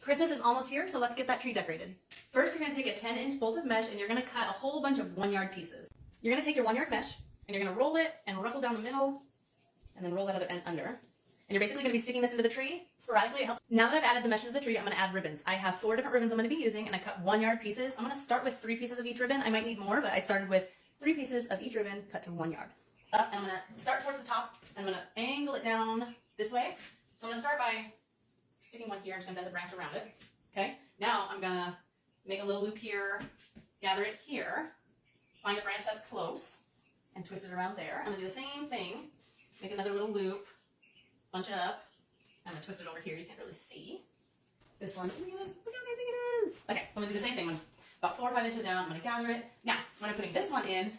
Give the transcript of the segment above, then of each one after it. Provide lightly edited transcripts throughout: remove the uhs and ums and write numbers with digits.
Christmas is almost here, so let's get that tree decorated. First, you're gonna take a 10-inch bolt of mesh and you're gonna cut a whole bunch of 1-yard pieces. You're gonna take your 1-yard mesh and you're gonna roll it and ruffle down the middle and then roll that other end under. And you're basically gonna be sticking this into the tree. Sporadically, it helps. Now that I've added the mesh into the tree, I'm gonna add ribbons. I have 4 different ribbons I'm gonna be using and I cut 1-yard pieces. I'm gonna start with 3 pieces of each ribbon. I might need more, but I started with 3 pieces of each ribbon cut to 1 yard. Up, and I'm gonna start towards the top and I'm gonna angle it down this way. So I'm gonna start by sticking one here and just gonna bend the branch around it. Okay, now I'm gonna make a little loop here, gather it here, find a branch that's close, and twist it around there. I'm gonna do the same thing, make another little loop, bunch it up. I'm gonna twist it over here, you can't really see. This one, look how amazing it is. Okay, so I'm gonna do the same thing, about 4 or 5 inches down, I'm gonna gather it. Now, when I'm putting this one in,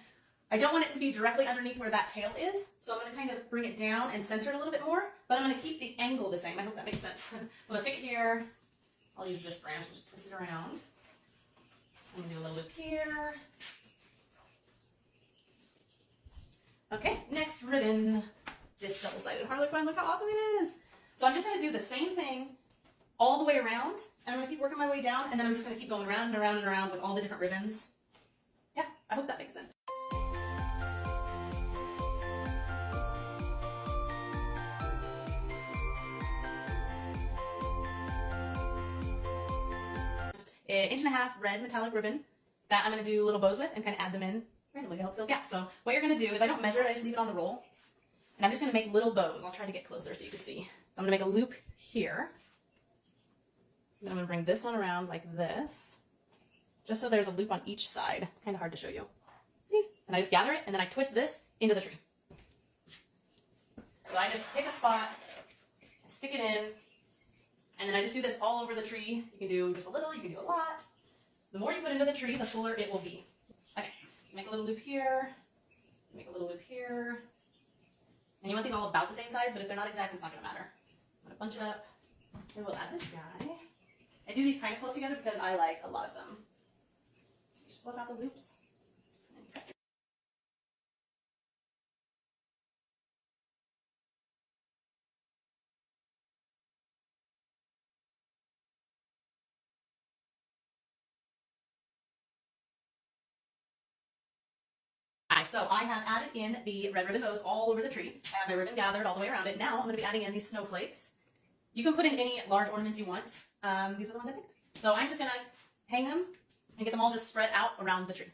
I don't want it to be directly underneath where that tail is, so I'm going to kind of bring it down and center it a little bit more, but I'm going to keep the angle the same. I hope that makes sense. So I'm going to stick it here. I'll use this branch and just twist it around. I'm going to do a little loop here. Okay, next ribbon. This double-sided harlequin, look how awesome it is. So I'm just going to do the same thing all the way around, and I'm going to keep working my way down, and then I'm just going to keep going around and around and around with all the different ribbons. Yeah, I hope that makes sense. An 1.5-inch red metallic ribbon that I'm going to do little bows with and kind of add them in randomly to help fill gaps. So what you're going to do is I don't measure it, I just leave it on the roll. And I'm just going to make little bows. I'll try to get closer so you can see. So I'm going to make a loop here. Then I'm going to bring this one around like this, just so there's a loop on each side. It's kind of hard to show you. See? And I just gather it and then I twist this into the tree. So I just pick a spot, stick it in, and then I just do this all over the tree. You can do just a little, you can do a lot. The more you put into the tree, the fuller it will be. Okay, so make a little loop here, make a little loop here. And you want these all about the same size, but if they're not exact, it's not gonna matter. I'm gonna bunch it up, and we'll add this guy. I do these kind of close together because I like a lot of them. Just flip out the loops. And cut. So I have added in the red ribbon bows all over the tree. I have my ribbon gathered all the way around it. Now I'm going to be adding in these snowflakes. You can put in any large ornaments you want. These are the ones I picked. So I'm just going to hang them and get them all just spread out around the tree.